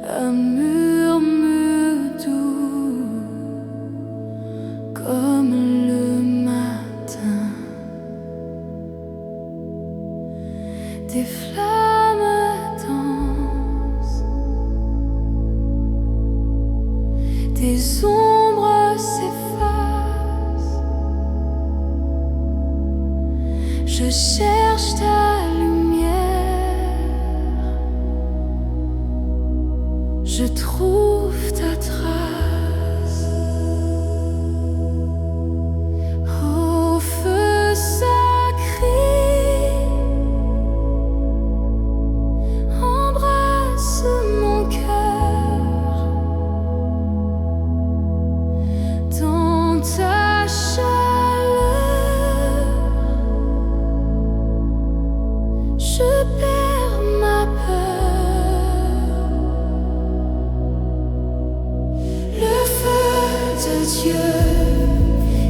un murmure doux comme le matin, des flammes dansent, des ombres s'effacent. Je cherche ta lumière, je trouve ta trace. Au feu sacré, embrasse mon cœur dans ta chaleur. Je perds ma peur. Le feu de Dieu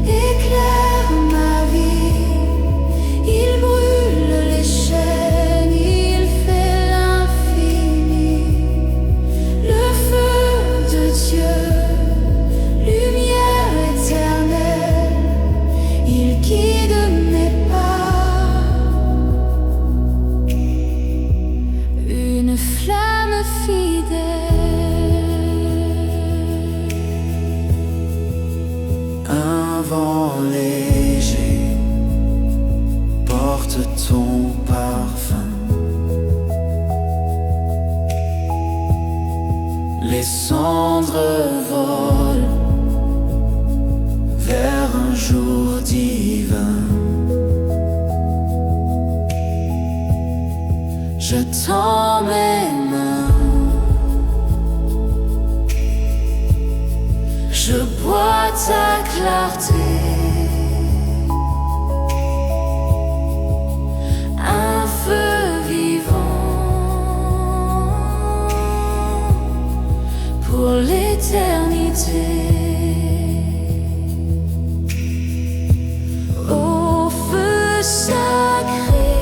éclaire ma vie. Il brûle les chaînes, il fait l'infini. Le feu de Dieu, lumière éternelle, il guide mes pas. Une flamme fidèle. Un vent léger porte ton parfum. Les cendres volent vers un jour divin. Je tends mes mains, je bois ta clarté. Un feu vivant pour l'éternité. Au feu sacré,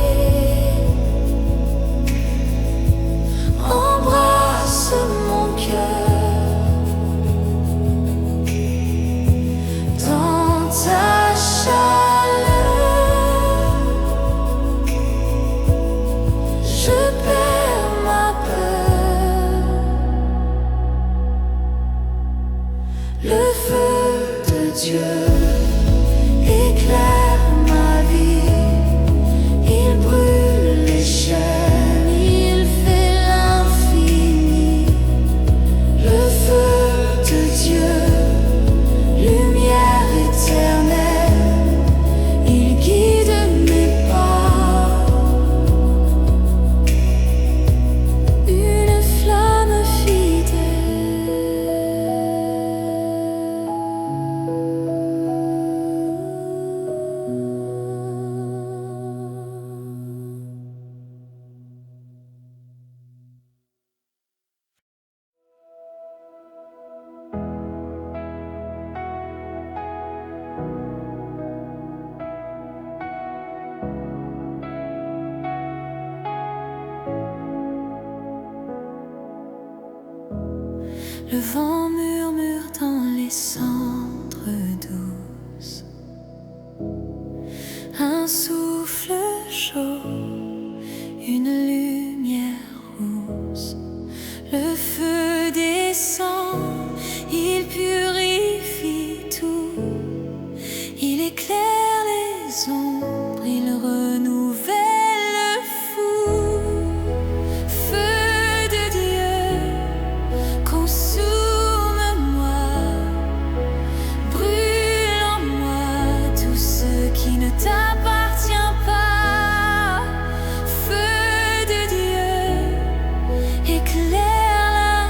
embrasse mon cœur dans ta chaleur. Je perds ma peur. Le feu de Dieu éclaire ma vie. Il brûle les chaînes, il fait l'infini. Le feu de Dieu, lumière éternelle, il guide mes pas. Une flamme Le vent murmure dans les cendres douces. Un souffle chaud, une lumière rousse. Le feu descend, il purifie tout. Il éclaire les ombres, il renouvelle le fou. Feu de Dieu, consume-moi, brûle en moi tout ce qui ne t'appartient pas. Feu de Dieu, éclaire la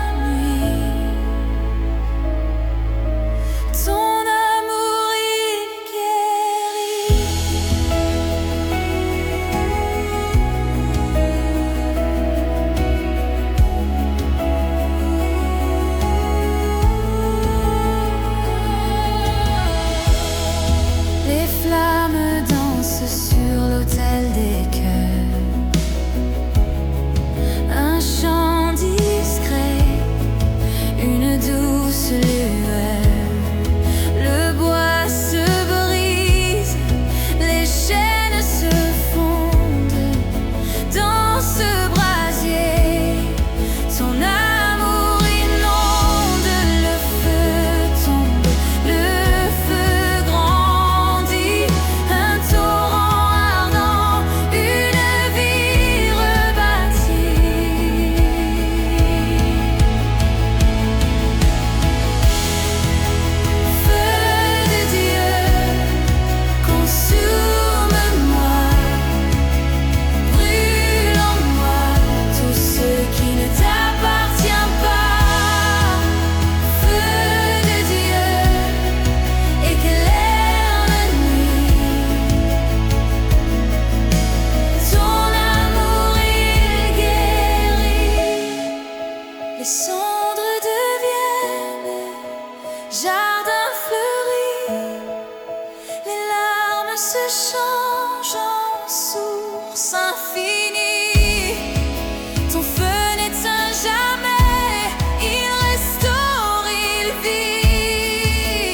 Les cendres deviennent jardin fleuri, les larmes se changent en source infinie. Ton feu n'éteint jamais, il restaure, il vit,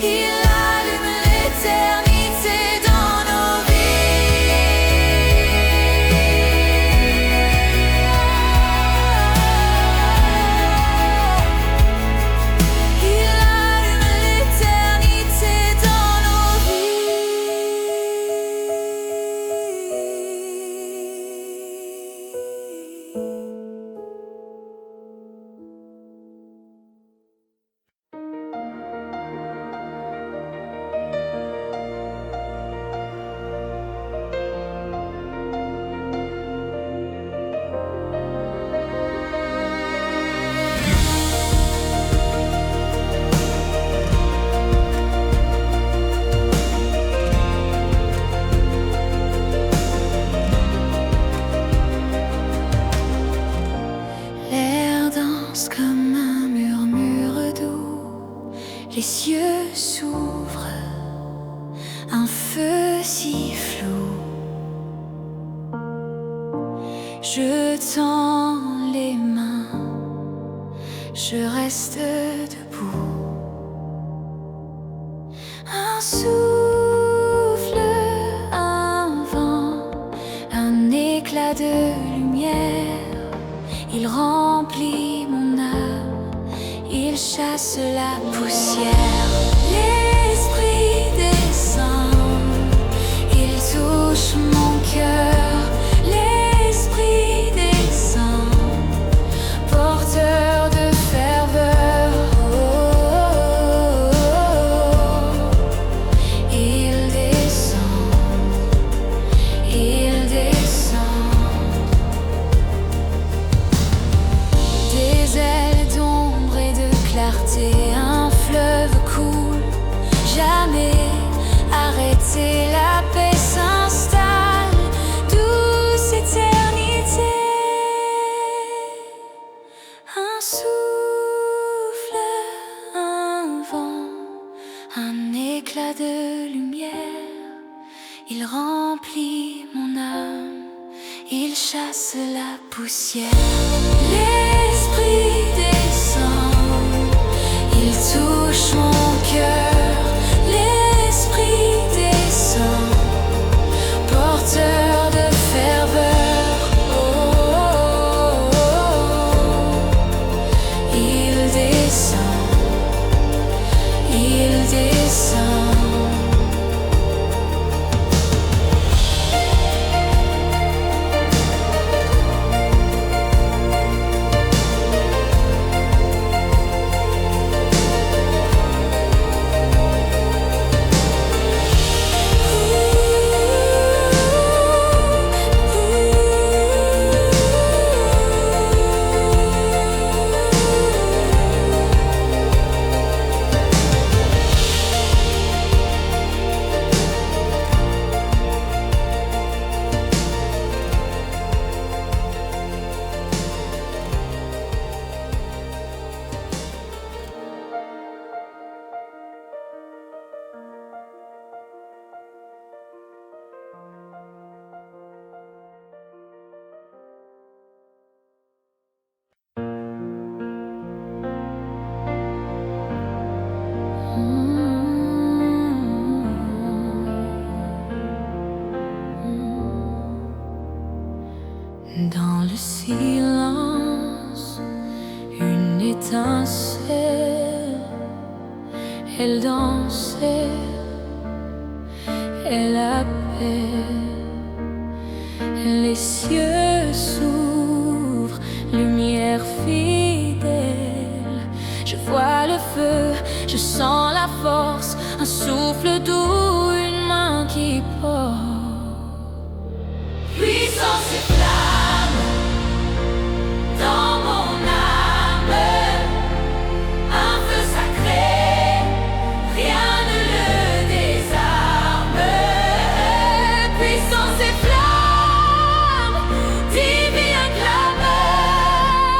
il allume l'éternité dans nos comme un murmure doux, les cieux s'ouvrent, un feu si flou. Je tends les mains, je reste debout. Un souffle, un vent, un éclat de lumière, il remplit mon âme, il chasse la poussière. L'esprit descend, il touche mon cœur. L'esprit descend, porteur de ferveur. Il descend, il descend. Des ailes d'ombre et de clarté, un fleuve coule, jamais arrêté, la paix s'installe, douce éternité. Un souffle, un vent, un éclat de lumière, il remplit mon âme, il chasse la poussière. L'esprit descend, il touche mon cœur. L'esprit descend, porteur de ferveur. Il descend, il descend. Dans le silence, une étincelle, elle dansait, elle appelle, les cieux s'ouvrent, lumière fidèle. Je vois le feu, je sens la force, un souffle doux, une main qui porte. Puissance et flamme dans mon âme, un feu sacré, rien ne le désarme. Puissance et flamme, divine clameur,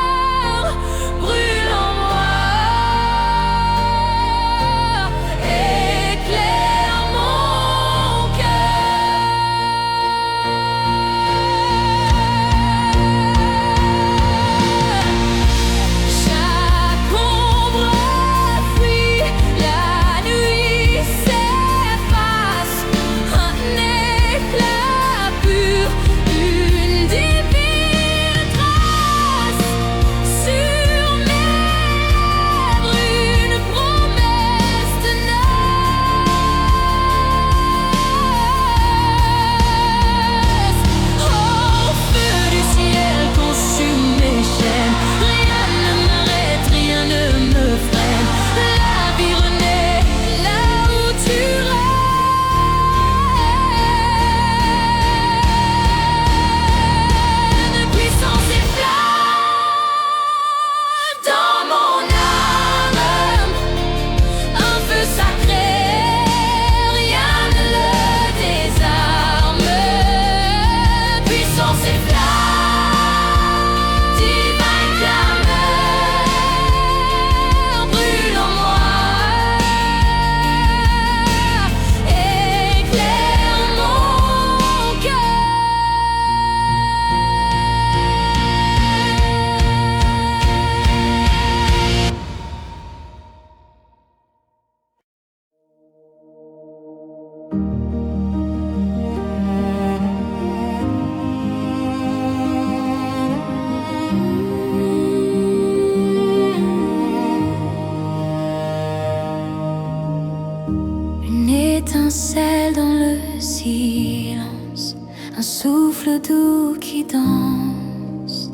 doux qui danse.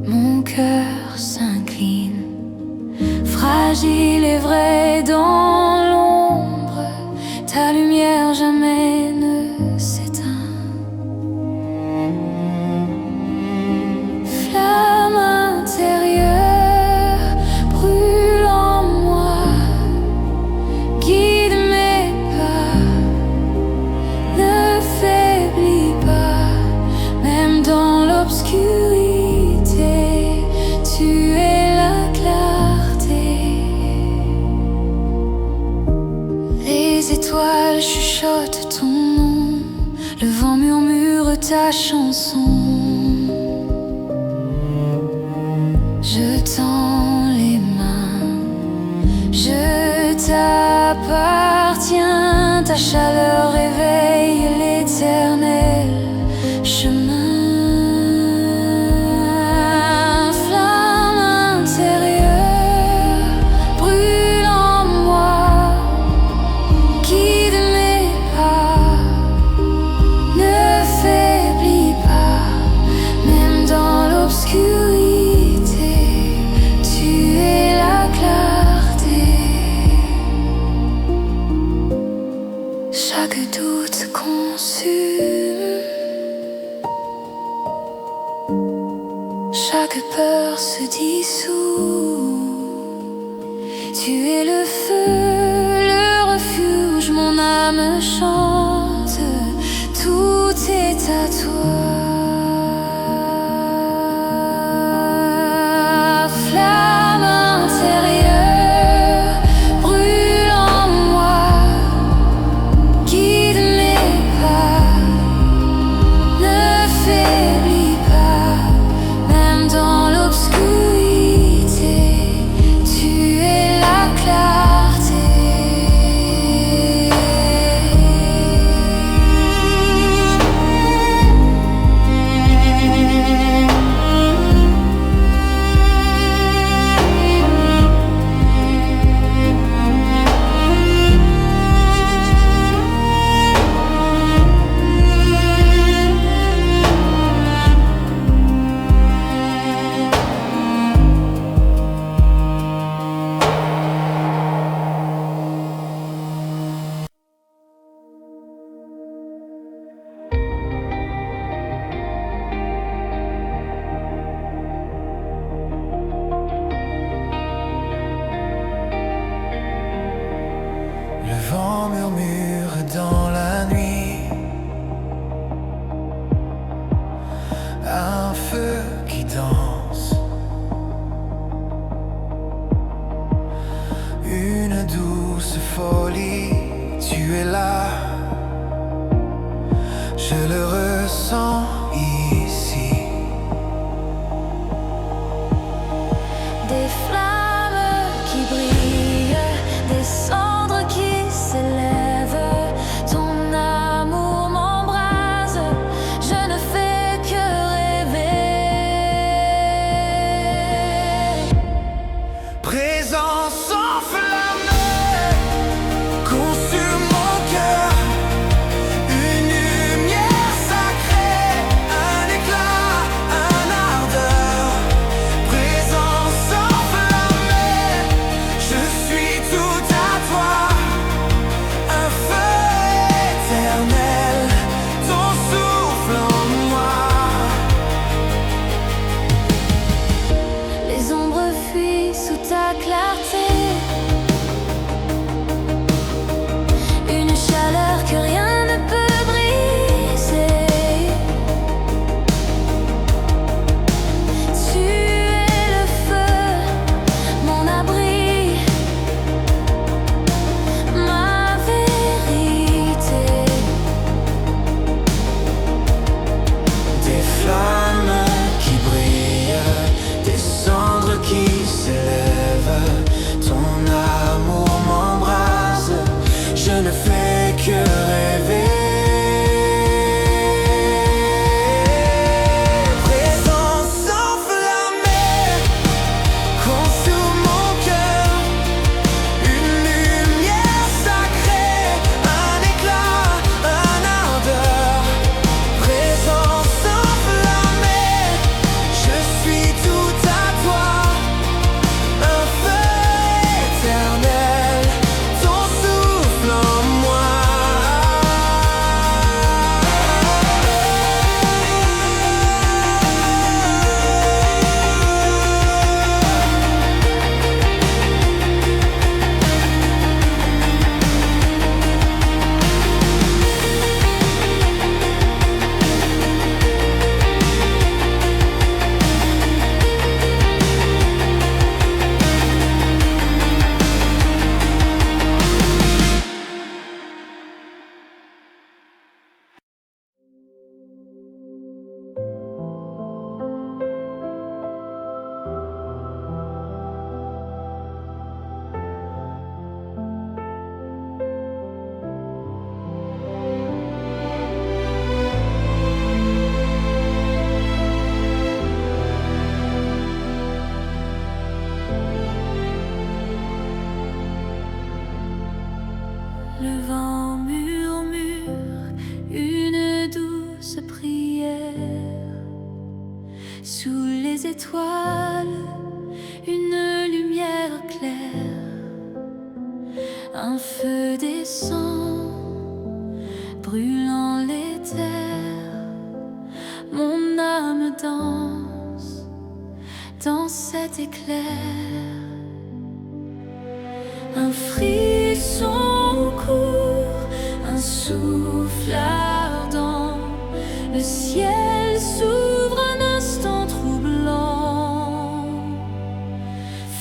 Mon cœur s'incline, fragile et vrai dans l'ombre. Ta lumière jamais ne s'éteint. Flamme intérieure brûle en moi, guide mes pas, ne faiblis pas, même dans l'obscurité, tu es la clarté. Les étoiles chuchotent ton nom, le vent murmure ta chanson. Je tends les mains, je t'appartiens, ta chaleur réveille l'éternel chemin. Flamme intérieure brûle en moi, guide mes pas, ne faiblis pas, même dans l'obscurité, tu es la clarté. Chaque doute consume, chaque peur se dissout. Tu es le feu, le refuge, mon âme chante, tout est à toi. Flamme intérieure brûle en moi, guide mes pas, ne faiblis pas, même dans l'obscurité, tu es la clarté. les étoiles, une lumière claire, un feu descend, brûlant les terres. Mon âme danse dans cet éclair. Un frisson court, un souffle ardent, le ciel s'ouvre un instant troublant.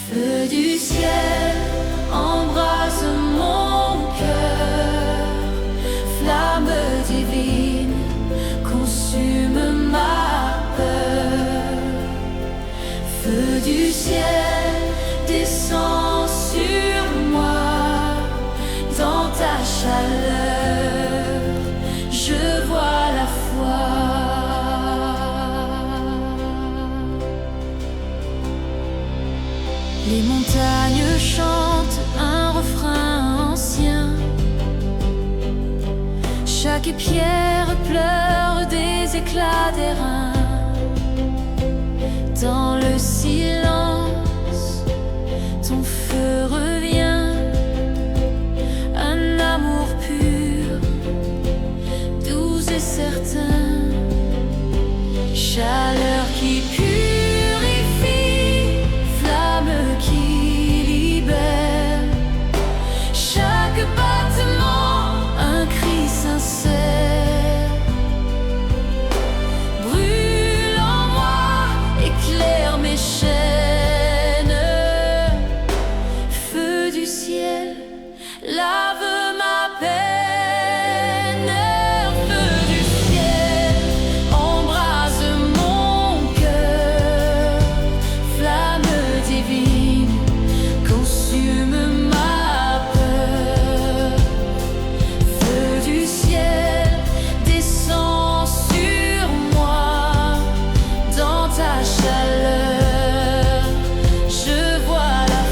Feu du ciel embrase mon cœur, flamme divine consume ma peur. Feu du ciel descend sur moi, dans ta chaleur, je vois la foi. Les montagnes chantent un refrain ancien, chaque pierre pleure des éclats d'airain. Dans le silence, ton feu revient, un amour pur, doux et certain, chaleur qui purifie, flamme qui libère, chaque battement un cri sincère. Brûle en moi, éclaire mes chaînes. Feu du ciel, lave ma peine. Feu du ciel, embrase mon cœur, flamme divine consume ma peur. Feu du ciel descend sur moi, dans ta chaleur, je vois la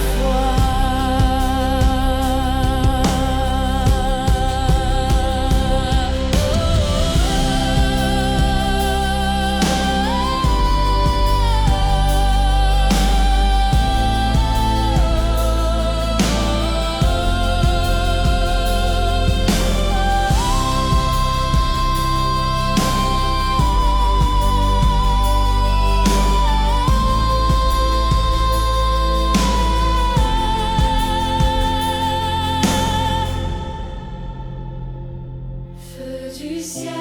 Feu du ciel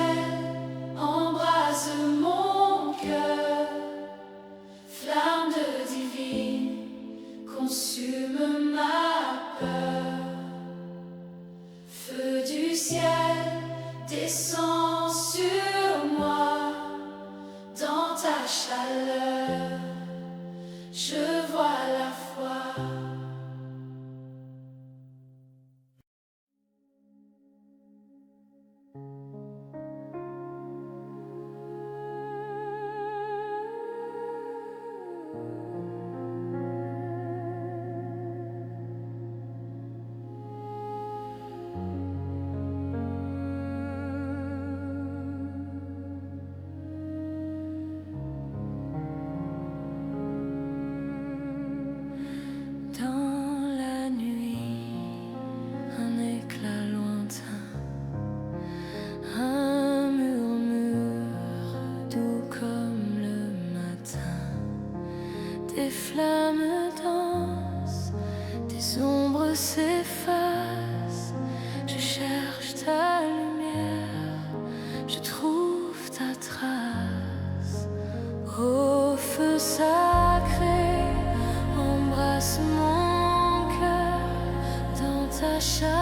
embrase mon cœur, flamme divine consume ma peur. Feu du ciel descend sur moi, dans ta chaleur, je vois la foi. Dans la nuit, un éclat lointain, un murmure doux comme le matin. Des flammes dansent, des ombres s'effacent. Je cherche ta lumière, je trouve ta trace. Ô feu sacré, embrasse mon cœur dans ta chair.